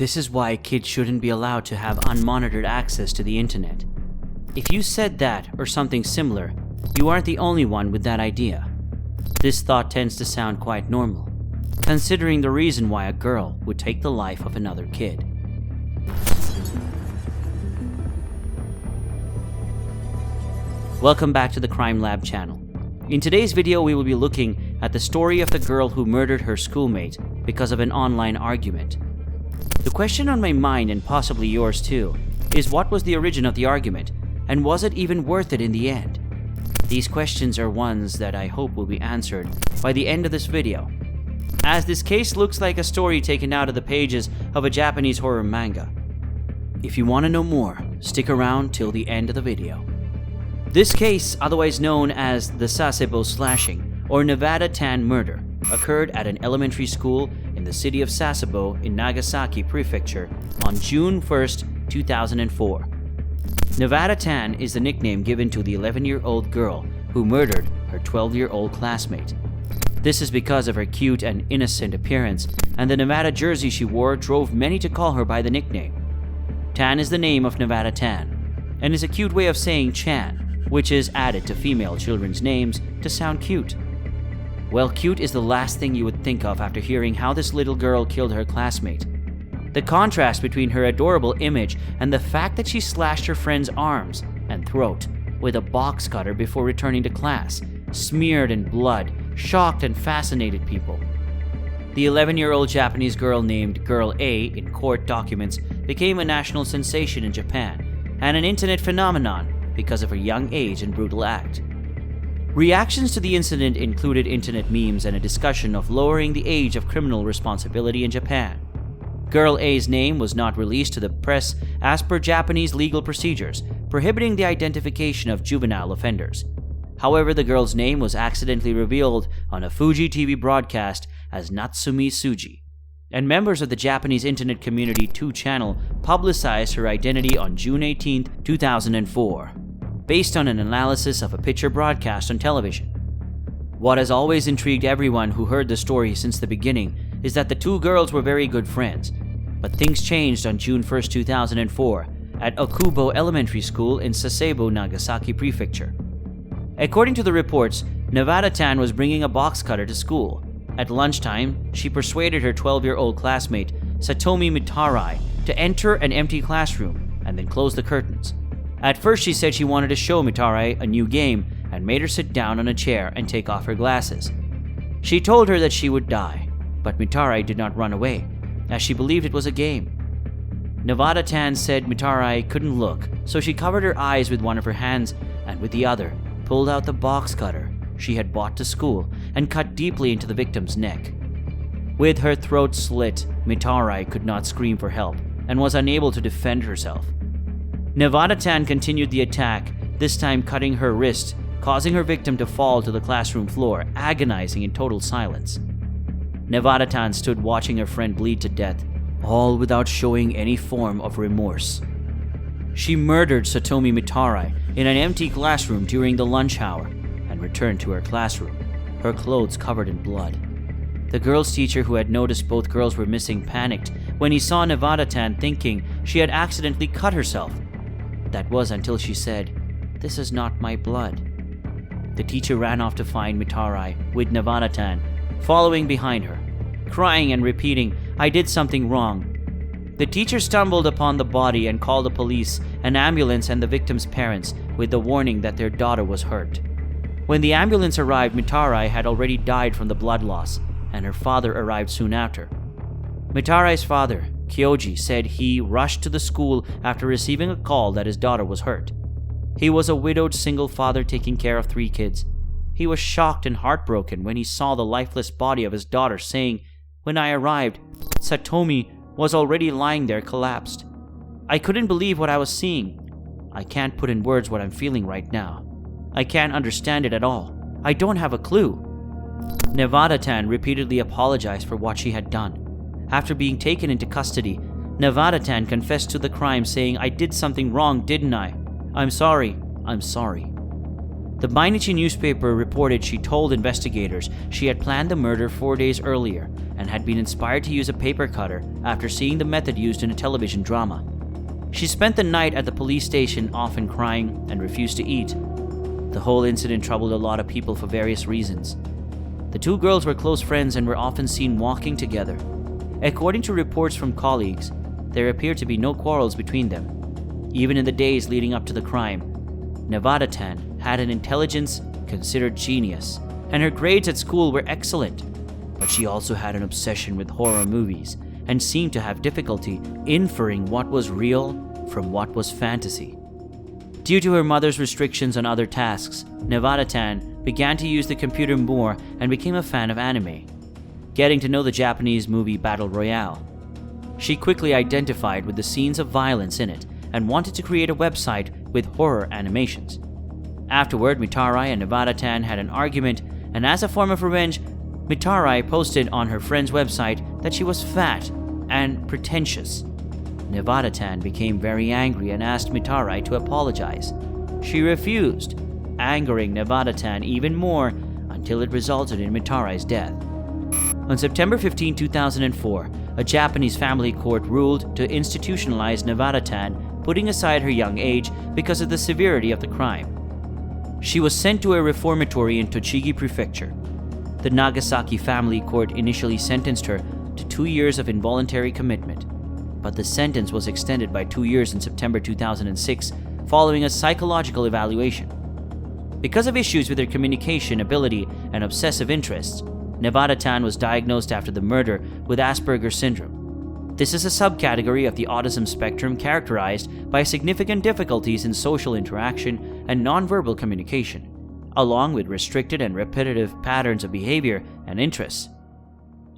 This is why kids shouldn't be allowed to have unmonitored access to the internet. If you said that or something similar, you aren't the only one with that idea. This thought tends to sound quite normal, considering the reason why a girl would take the life of another kid. Welcome back to the Crime Lab channel. In today's video, we will be looking at the story of the girl who murdered her schoolmate because of an online argument. The question on my mind, and possibly yours too, is what was the origin of the argument, and was it even worth it in the end? These questions are ones that I hope will be answered by the end of this video, as this case looks like a story taken out of the pages of a Japanese horror manga. If you want to know more, stick around till the end of the video. This case, otherwise known as the Sasebo slashing or Nevada Tan murder, occurred at an elementary school in the city of Sasebo in Nagasaki Prefecture on June 1st, 2004. Nevada Tan is the nickname given to the 11-year-old girl who murdered her 12-year-old classmate. This is because of her cute and innocent appearance, and the Nevada jersey she wore drove many to call her by the nickname. Tan is the name of Nevada Tan, and is a cute way of saying Chan, which is added to female children's names to sound cute. Well, cute is the last thing you would think of after hearing how this little girl killed her classmate. The contrast between her adorable image and the fact that she slashed her friend's arms and throat with a box cutter before returning to class, smeared in blood, shocked and fascinated people. The 11-year-old Japanese girl named Girl A in court documents became a national sensation in Japan and an internet phenomenon because of her young age and brutal act. Reactions to the incident included internet memes and a discussion of lowering the age of criminal responsibility in Japan. Girl A's name was not released to the press as per Japanese legal procedures, prohibiting the identification of juvenile offenders. However, the girl's name was accidentally revealed on a Fuji TV broadcast as Natsumi Tsuji, and members of the Japanese internet community 2 channel publicized her identity on June 18, 2004. Based on an analysis of a picture broadcast on television. What has always intrigued everyone who heard the story since the beginning is that the 2 girls were very good friends, but things changed on June 1, 2004 at Okubo Elementary School in Sasebo, Nagasaki Prefecture. According to the reports, Nevada Tan was bringing a box cutter to school. At lunchtime, she persuaded her 12-year-old classmate, Satomi Mitarai, to enter an empty classroom and then close the curtains. At first, she said she wanted to show Mitarai a new game and made her sit down on a chair and take off her glasses. She told her that she would die, but Mitarai did not run away, as she believed it was a game. Nevada Tan said Mitarai couldn't look, so she covered her eyes with one of her hands and with the other pulled out the box cutter she had brought to school and cut deeply into the victim's neck. With her throat slit, Mitarai could not scream for help and was unable to defend herself. Nevada Tan continued the attack, this time cutting her wrist, causing her victim to fall to the classroom floor, agonizing in total silence. Nevada Tan stood watching her friend bleed to death, all without showing any form of remorse. She murdered Satomi Mitarai in an empty classroom during the lunch hour and returned to her classroom, her clothes covered in blood. The girl's teacher, who had noticed both girls were missing, panicked when he saw Nevada Tan, thinking she had accidentally cut herself. That was until she said, "This is not my blood." The teacher ran off to find Mitarai with Nevada Tan following behind her, crying and repeating, "I did something wrong." The teacher stumbled upon the body and called the police, an ambulance, and the victim's parents with the warning that their daughter was hurt. When the ambulance arrived, Mitarai had already died from the blood loss, and her father arrived soon after. Mitarai's father, Kyoji, said he rushed to the school after receiving a call that his daughter was hurt. He was a widowed single father taking care of 3 kids. He was shocked and heartbroken when he saw the lifeless body of his daughter, saying, "When I arrived, Satomi was already lying there collapsed. I couldn't believe what I was seeing. I can't put in words what I'm feeling right now. I can't understand it at all. I don't have a clue." Nevada Tan repeatedly apologized for what she had done. After being taken into custody, Nevada Tan confessed to the crime, saying, "I did something wrong, didn't I? I'm sorry. The Mainichi newspaper reported she told investigators she had planned the murder 4 days earlier and had been inspired to use a paper cutter after seeing the method used in a television drama. She spent the night at the police station, often crying, and refused to eat. The whole incident troubled a lot of people for various reasons. The two girls were close friends and were often seen walking together. According to reports from colleagues, there appeared to be no quarrels between them. Even in the days leading up to the crime, Nevada-tan had an intelligence considered genius, and her grades at school were excellent. But she also had an obsession with horror movies and seemed to have difficulty inferring what was real from what was fantasy. Due to her mother's restrictions on other tasks, Nevada-tan began to use the computer more and became a fan of anime, getting to know the Japanese movie Battle Royale. She quickly identified with the scenes of violence in it and wanted to create a website with horror animations. Afterward, Mitarai and Nevada-tan had an argument, and as a form of revenge, Mitarai posted on her friend's website that she was fat and pretentious. Nevada-tan became very angry and asked Mitarai to apologize. She refused, angering Nevada-tan even more until it resulted in Mitarai's death. On September 15, 2004, a Japanese family court ruled to institutionalize Nevada-tan, putting aside her young age because of the severity of the crime. She was sent to a reformatory in Tochigi Prefecture. The Nagasaki family court initially sentenced her to 2 years of involuntary commitment, but the sentence was extended by 2 years in September 2006 following a psychological evaluation. Because of issues with her communication ability and obsessive interests, Nevada-tan was diagnosed after the murder with Asperger's syndrome. This is a subcategory of the autism spectrum characterized by significant difficulties in social interaction and nonverbal communication, along with restricted and repetitive patterns of behavior and interests.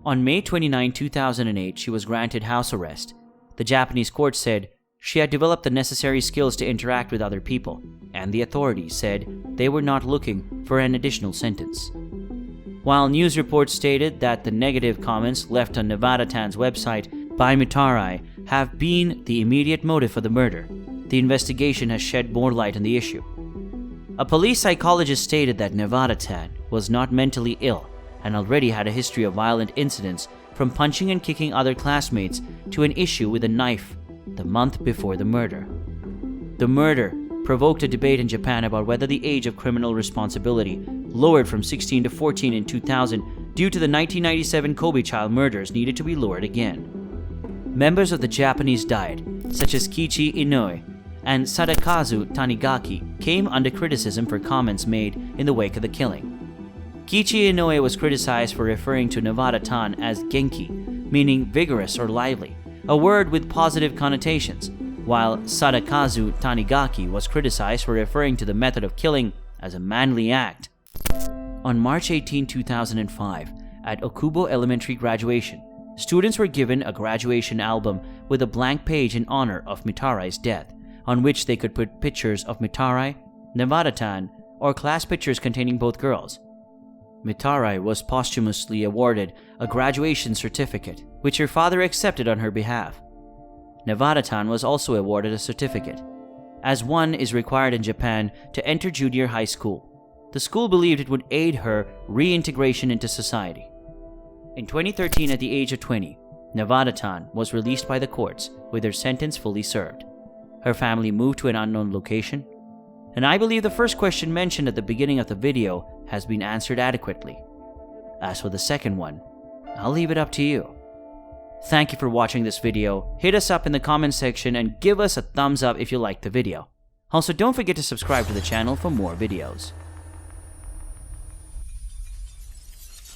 On May 29, 2008, she was granted house arrest. The Japanese court said she had developed the necessary skills to interact with other people, and the authorities said they were not looking for an additional sentence. While news reports stated that the negative comments left on Nevada-tan's website by Mitarai have been the immediate motive for the murder, the investigation has shed more light on the issue. A police psychologist stated that Nevada-tan was not mentally ill and already had a history of violent incidents, from punching and kicking other classmates to an issue with a knife the month before the murder. The murder provoked a debate in Japan about whether the age of criminal responsibility, lowered from 16 to 14 in 2000 due to the 1997 Kobe child murders, needed to be lowered again. Members of the Japanese Diet, such as Kiichi Inoue and Sadakazu Tanigaki, came under criticism for comments made in the wake of the killing. Kiichi Inoue was criticized for referring to Nevada-tan as genki, meaning vigorous or lively, a word with positive connotations, while Sadakazu Tanigaki was criticized for referring to the method of killing as a manly act. On March 18, 2005, at Okubo Elementary graduation, students were given a graduation album with a blank page in honor of Mitarai's death, on which they could put pictures of Mitarai, Nevada-tan, or class pictures containing both girls. Mitarai was posthumously awarded a graduation certificate, which her father accepted on her behalf. Nevada-tan was also awarded a certificate, as one is required in Japan to enter junior high school. The school believed it would aid her reintegration into society. In 2013, at the age of 20, Nevada-tan was released by the courts with her sentence fully served. Her family moved to an unknown location, and I believe the first question mentioned at the beginning of the video has been answered adequately. As for the second one, I'll leave it up to you. Thank you for watching this video. Hit us up in the comment section and give us a thumbs up if you liked the video. Also, don't forget to subscribe to the channel for more videos.